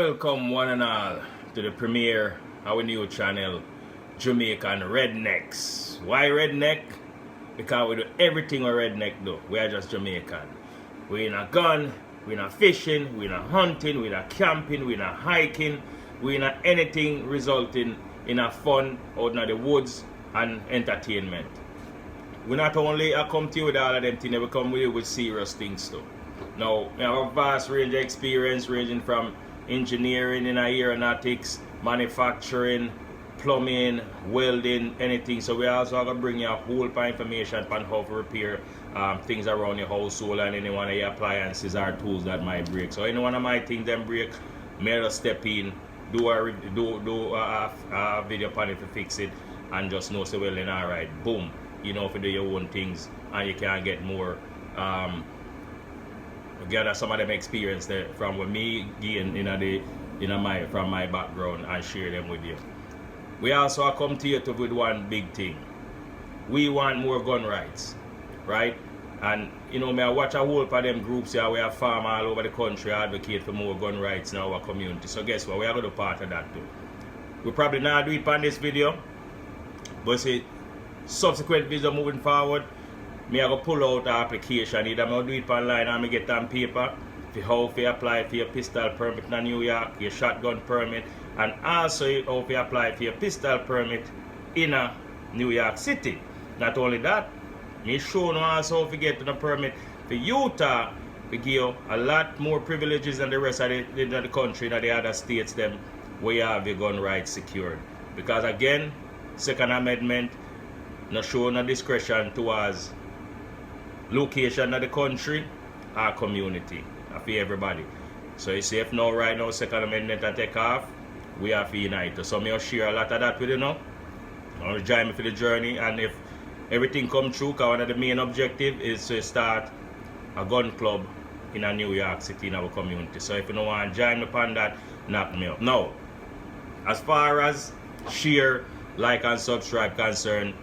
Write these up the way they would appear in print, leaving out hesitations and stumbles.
Welcome one and all to the premiere of our new channel, Jamaican Rednecks. Why redneck? Because we do everything a redneck do. We are just Jamaican. We're not gun, we're not fishing, we're not hunting, we're not camping, we're not hiking, we're not anything resulting in a fun out in the woods and entertainment. We not only come to you with all of them things, we come with you with serious things too. Now, we have a vast range of experience ranging from engineering in aeronautics, manufacturing, plumbing, welding, anything. So we also have to bring you a whole pile of information on how to repair things around your household and any one of your appliances or tools that might break. So any one of my things them break, may just step in, do a video on it to fix it, and just know so well then alright, boom, you know, if you do your own things and you can get more gather some of them experience there from what me gain from my background and share them with you. We also come to you with one big thing. We want more gun rights, right? And you know, I watch a whole of them groups here where farm all over the country advocate for more gun rights in our community. So guess what? We are going to do part of that too. We probably not do it on this video, but see, subsequent video moving forward, me I go pull out the application. Either I do it online or I get on paper for how to apply for your pistol permit in New York, your shotgun permit, and also how to apply for your pistol permit in New York City. Not only that, me show you also how to get the permit for Utah to give you a lot more privileges than the rest of the country, than the other states them where you have your gun rights secured. Because again, Second Amendment not show no discretion towards location of the country or community for everybody. So you see, if now right now Second Amendment to take off, we have to unite. So me will share a lot of that with you now. I'll join me for the journey, and if everything come true, because one of the main objective is to start a gun club in a New York City in our community. So if you don't want to join me upon that, knock me up. Now, as far as share, like and subscribe concerned,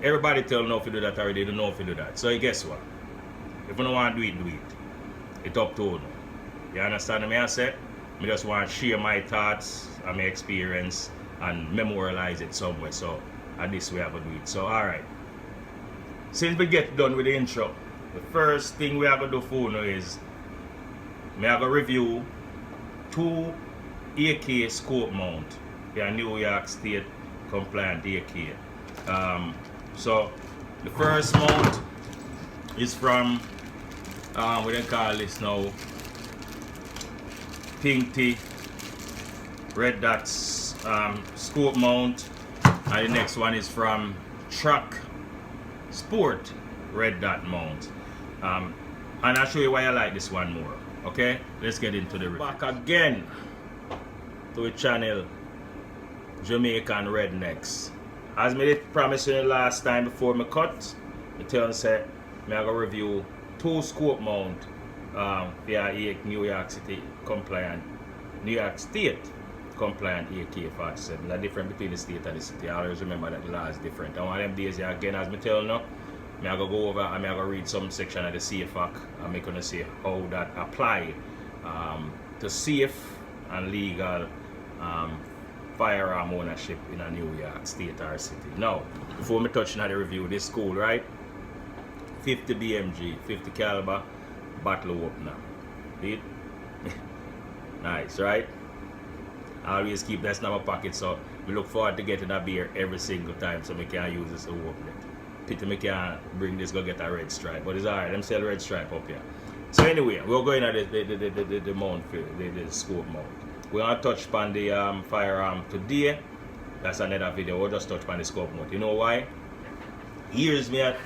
everybody tell know if you do that already, they know if you do that. So guess what? If you don't want to do it, do it. It's up to you. You understand what I say? I just want to share my thoughts and my experience and memorialize it somewhere. So at this way I have to do it. So alright. Since we get done with the intro, the first thing we have to do for you is I have to review 2 AK scope mount. Yeah, New York State compliant AK. So the first mount is from what they call this now, Pink Tea Red Dots scope mount, and the next one is from Truck Sport Red Dot mount. And I'll show you why I like this one more. Okay, let's get into the review. Back again to the channel Jamaican Rednecks. As I promised you last time before me cut, I tell you say I go review 2 scope mount via New York City compliant, New York State compliant AK47. The difference between the state and the city. I always remember that the law is different. And one of them days again, as I tell you now, I go over and I go read some section of the Safe Act and I'm going to see how that apply to safe and legal firearm ownership in a New York State or city. Now, before me touching on the review, this is cool, right? 50 BMG, 50 caliber bottle opener. See? Nice, right? I always keep that in my pocket, so we look forward to getting a beer every single time so we can use this to open it. Pity me can't bring this go get a red stripe, but it's alright, them sell red stripe up here. So anyway, we're going at the mount for the scope mount. We're going to touch upon the firearm today. That's another video. We'll just touch upon the scope mount. You know why? Years me I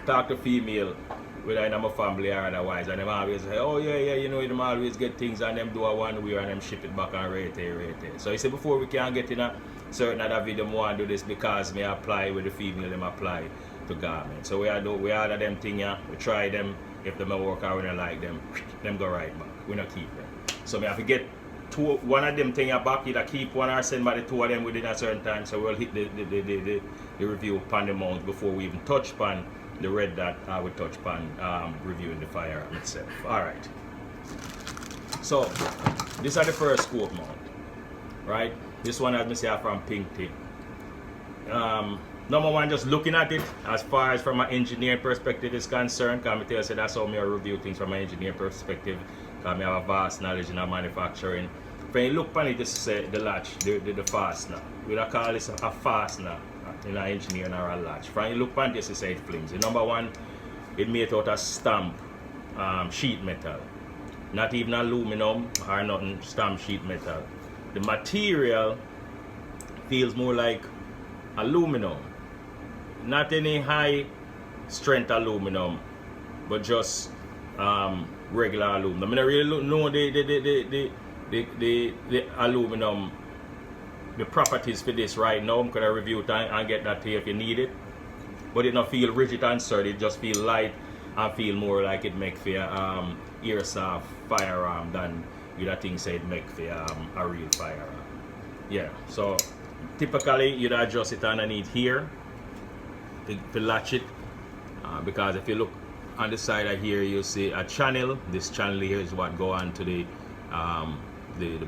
talk to female, whether in my family or otherwise, and them always say, oh yeah, you know, them always get things and them do a one way and them ship it back and rate it. So you say before we can get in a certain other video, I want to do this because me apply with the female, them apply to garment. So we order them thing here, we try them, if them work out, we don't like them go right back. We don't keep them. So me have to get one of them thing back, either keep one or send back the 2 of them within a certain time. So we'll hit the review upon the mount before we even touch upon the red dot. We touch upon reviewing the firearm itself. Alright. So These are the first scope mount, right? This one as me say from pink tip. Number one, just looking at it as far as from an engineering perspective is concerned, because I tell you, so that's how me review things from an engineering perspective, because I have a vast knowledge in manufacturing. When you look upon it, this is the latch, the fastener. We don't call this a fastener in an engineering or a latch. When you look upon this, you say it flimsy. Number one, it made out of stamp sheet metal. Not even aluminum or nothing, stamp sheet metal. The material feels more like aluminum. Not any high strength aluminum, but just regular aluminum. I don't really know the aluminum, the properties for this right now. I'm gonna review it and get that here if you need it. But it not feel rigid and sturdy, it just feel light and feel more like it make for airsoft firearm than you that thing say it make for a real firearm. Yeah, so typically you'd adjust it underneath here to latch it, because if you look on the side of here, you see a channel. This channel here is what go on to the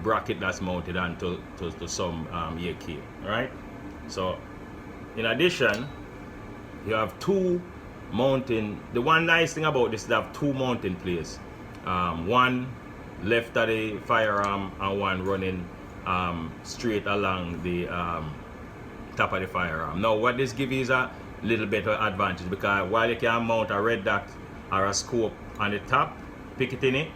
bracket that's mounted onto to some AK, right? So in addition, you have two mounting. The one nice thing about this is they have two mounting plates, one left of the firearm and one running straight along the top of the firearm. Now what this gives you is a little bit of advantage, because while you can mount a red dot or a scope on the top, picketing it,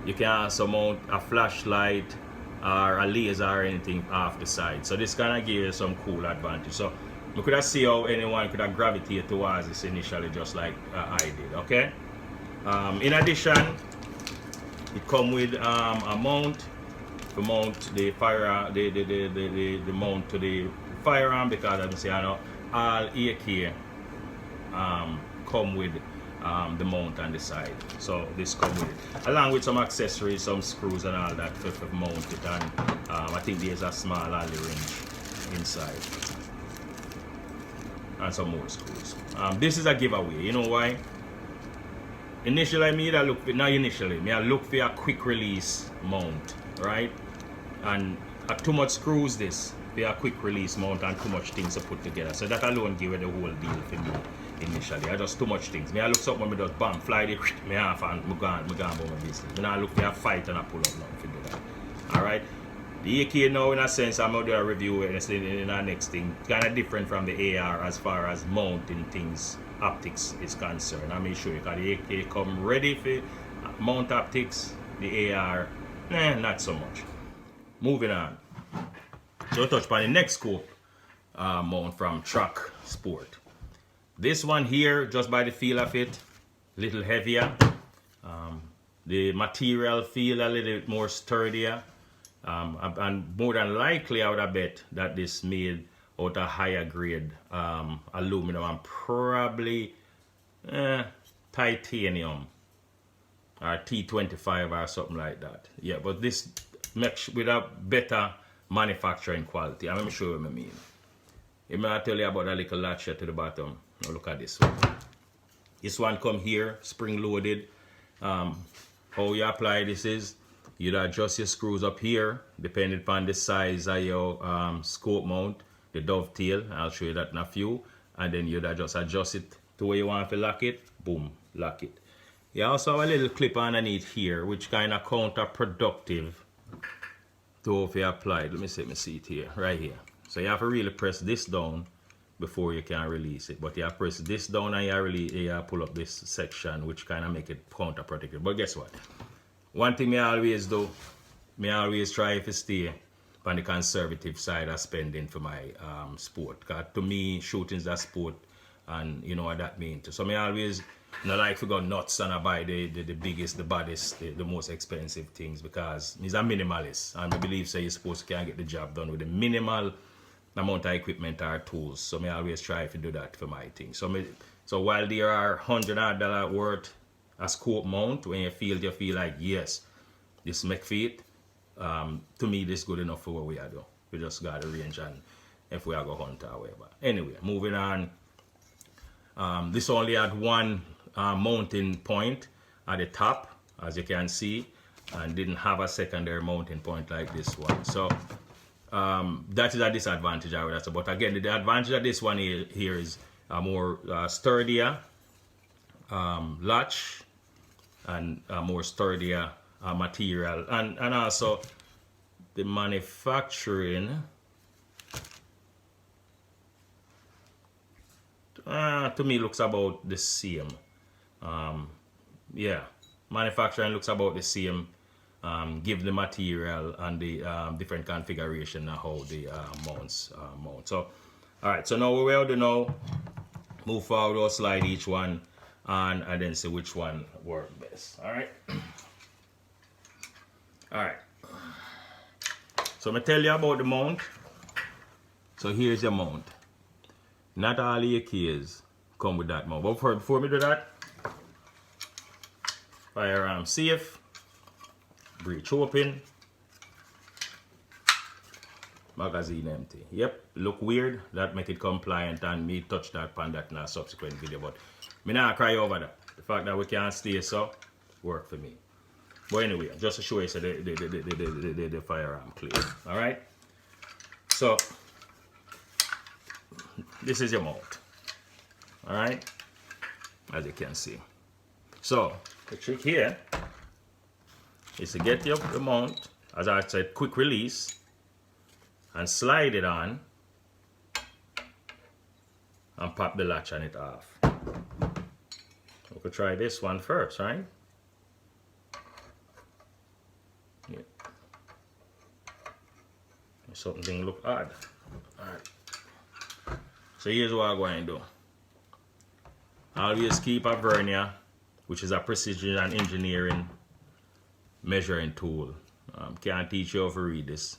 you can also mount a flashlight or a laser or anything off the side. So this kind of gives you some cool advantage. So we could have see how anyone could have gravitated towards this initially, just like I did. Okay. In addition, it comes with a mount to mount the firearm, the mount to the firearm, because as I say, I know all AK come with the mount on the side. So this comes with it, along with some accessories, some screws and all that to mount it. And I think there's a small alley wrench inside and some more screws. This is a giveaway. You know why? Initially, I look for a quick release mount, right? And too much screws this for a quick release mount and too much things to put together. So that alone give it the whole deal for me initially. I just too much things. I look something when I just bam, fly the me off and I go about my business. I look for a fight and I pull up nothing to do that. Alright? The AK now, in a sense, I'm going to do a review in our next thing. Kind of different from the AR as far as mounting things, optics is concerned. I'm going to show you, because the AK come ready for mount optics. The AR, not so much. Moving on. So touch upon the next scope mount from Track Sport. This one here, just by the feel of it, a little heavier. The material feel a little bit more sturdier. And more than likely, I would have bet that this made out of higher grade aluminum and probably titanium or T25 or something like that. Yeah, but this makes with a better manufacturing quality. I'm going to show you what I mean. I'm going to tell you about that little latch here to the bottom. Now look at this one. This one come here, spring loaded. How you apply this is, you adjust your screws up here depending upon the size of your scope mount, the dovetail. I'll show you that in a few. And then you just adjust it to where you want to lock it. Boom, lock it. You also have a little clip underneath here, which kind of counterproductive to if you apply it. Let me see it here, right here. So you have to really press this down before you can release it. But you have to press this down and you pull up this section, which kind of make it counterproductive. But guess what? One thing I always do, I always try to stay on the conservative side of spending for my sport. Because to me, shooting is a sport, and you know what that means. So I always not like to go nuts and I buy the biggest, the baddest, the most expensive things, because he's a minimalist. And I believe so you're supposed to can get the job done with the minimal amount of equipment or tools. So I always try to do that for my thing. So while there are $100 worth a scope mount, when you feel like, yes, this make fit, to me this good enough for what we are doing. We just got the range, and if we are go hunt or whatever. Anyway, moving on. This only had one mounting point at the top, as you can see. and didn't have a secondary mounting point like this one. So that is a disadvantage I would say. But again, the advantage of this one here is a more sturdier latch and a more sturdier material, and also the manufacturing to me looks about the same. Yeah, manufacturing looks about the same. Give the material and the different configuration of how the mounts mount. So, all right. So now we're ready to now move forward or slide each one and then see which one works best. All right. All right. So I'm gonna tell you about the mount. So here's your mount. Not all AKs come with that mount. But before we do that, firearm safe, breech open, magazine empty. Yep, look weird. That make it compliant, and me touch that on that in a subsequent video. But me not cry over that. The fact that we can't stay so work for me. But anyway, just to show you so the firearm clear. All right. So this is your mount. All right, as you can see. So the trick here is to get your mount, as I said, quick release, and slide it on and pop the latch on it off. We could try this one first, right? Yeah. Something look odd. All right. So here's what I'm going to do. Always keep a vernier, which is a precision and engineering measuring tool. Can't teach you how to read this,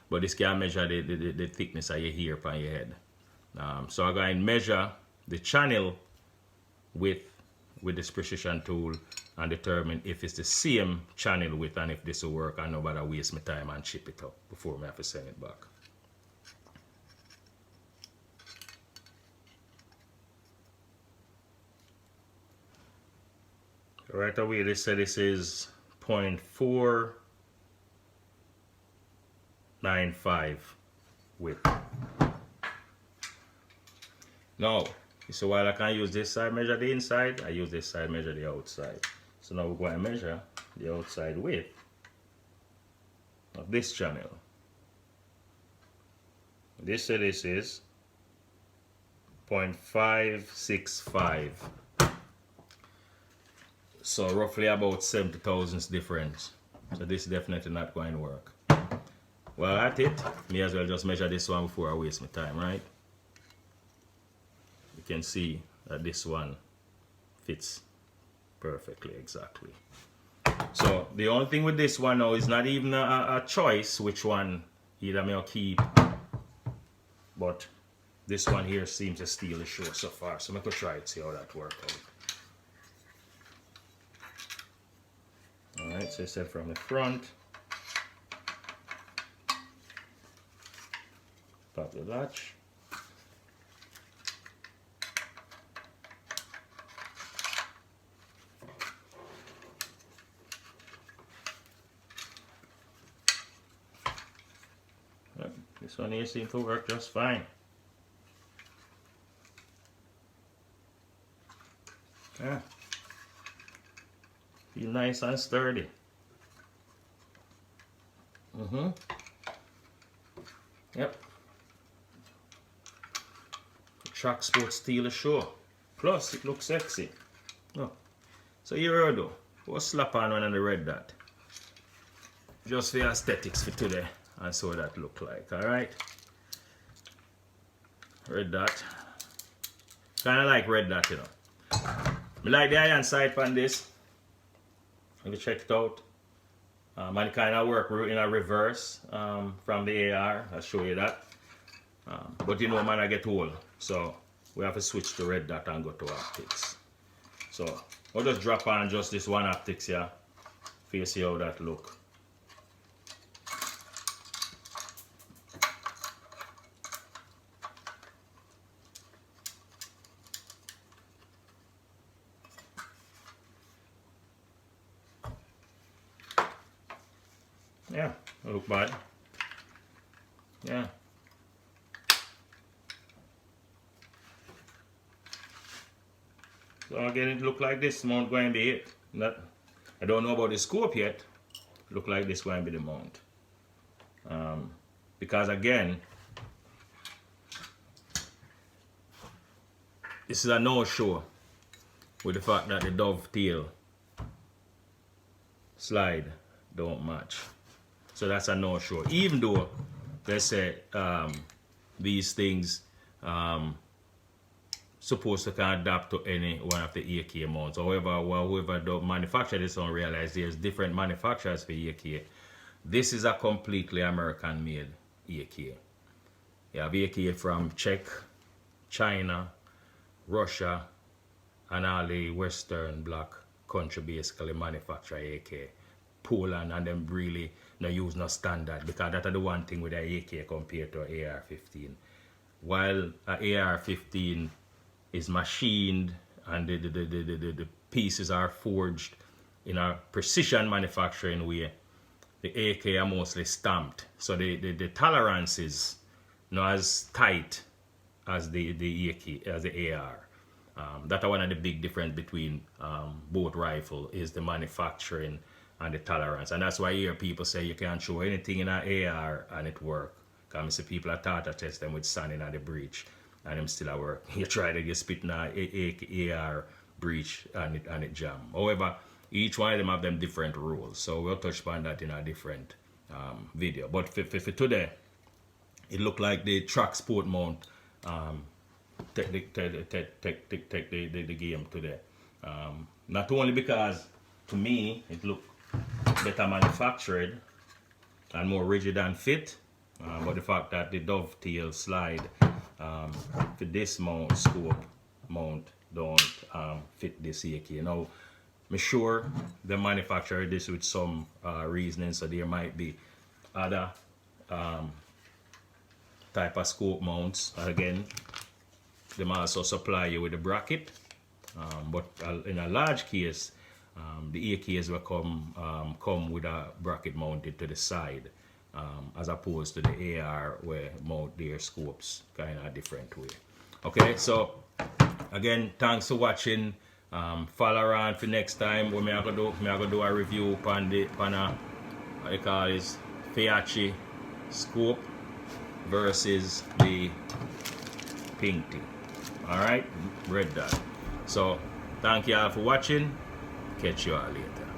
but this can measure the thickness of your hair upon your head. So I'm going to measure the channel width with this precision tool and determine if it's the same channel width and if this will work, and nobody waste my time and chip it up before I have to send it back. Right away, they say this is 0.495 width. Now, so while I can use this side measure the inside, I use this side measure the outside. So now we're going to measure the outside width of this channel. This is 0.565. So roughly about 70 thousandths difference. So this is definitely not going to work. Well, at it, may as well just measure this one before I waste my time, right? You can see that this one fits perfectly, exactly. So the only thing with this one now is not even a choice which one either may keep, but this one here seems to steal the show so far. So I'm going to try it, see how that works out. Alright, so I said from the front, pop the latch, this one here seems to work just fine. Yeah. Be nice and sturdy. Yep. Track Sport steal a show. Plus, it looks sexy. Oh. So here I do. We'll slap on one of the red dot. Just for aesthetics for today. And see what that look like. Alright. Red dot. Kinda like red dot, you know. I like the iron sight on this. If you check it out, and it kind of work in a reverse from the AR. I'll show you that. But you know, man, I get old, so we have to switch to red dot and go to optics. So I'll just drop on just this one optics here for you to see how that look. Yeah, don't look bad. Yeah. So again, it look like this mount going to be it. Not, I don't know about the scope yet. Look like this going to be the mount. Because again, this is a no-show with the fact that the dovetail slide don't match. So that's a no-show. Even though they say these things supposed to can adapt to any one of the AK mounts. However, whoever the manufacturer this don't realize there's different manufacturers for AK. This is a completely American made AK. You have AK from Czech, China, Russia, and all the Western bloc country basically manufacture AK. Poland and them really no use no standard, because that's the one thing with the AK compared to AR-15. While a AR-15 is machined and the pieces are forged in a precision manufacturing way, the AK are mostly stamped. So the tolerance is not as tight as the AK, as the AR. That's one of the big difference between both rifle is the manufacturing and the tolerance. And that's why you hear people say you can't show anything in an AR and it work. Because I see people are taught to test them with sand in the breech and them still at work. You try to get spit in an AR breech and it jam. However, each one of them have them different rules. So we'll touch on that in a different video. But for today, it looked like the track sport mount take the game today. Not only because to me it looked better manufactured and more rigid and fit, but the fact that the dovetail slide for this mount scope mount don't fit this AK. Now, I'm sure the manufacturer this with some reasoning, so there might be other type of scope mounts. Again, they might also supply you with a bracket, but in a large case, the AKs will come with a bracket mounted to the side, as opposed to the AR where mount their scopes kind of a different way. Okay, so again, thanks for watching. Follow around for next time when I'm gonna do a review on the what they call this Fiachi scope versus the pink thing. Alright, red dot. So thank you all for watching. Catch you all later.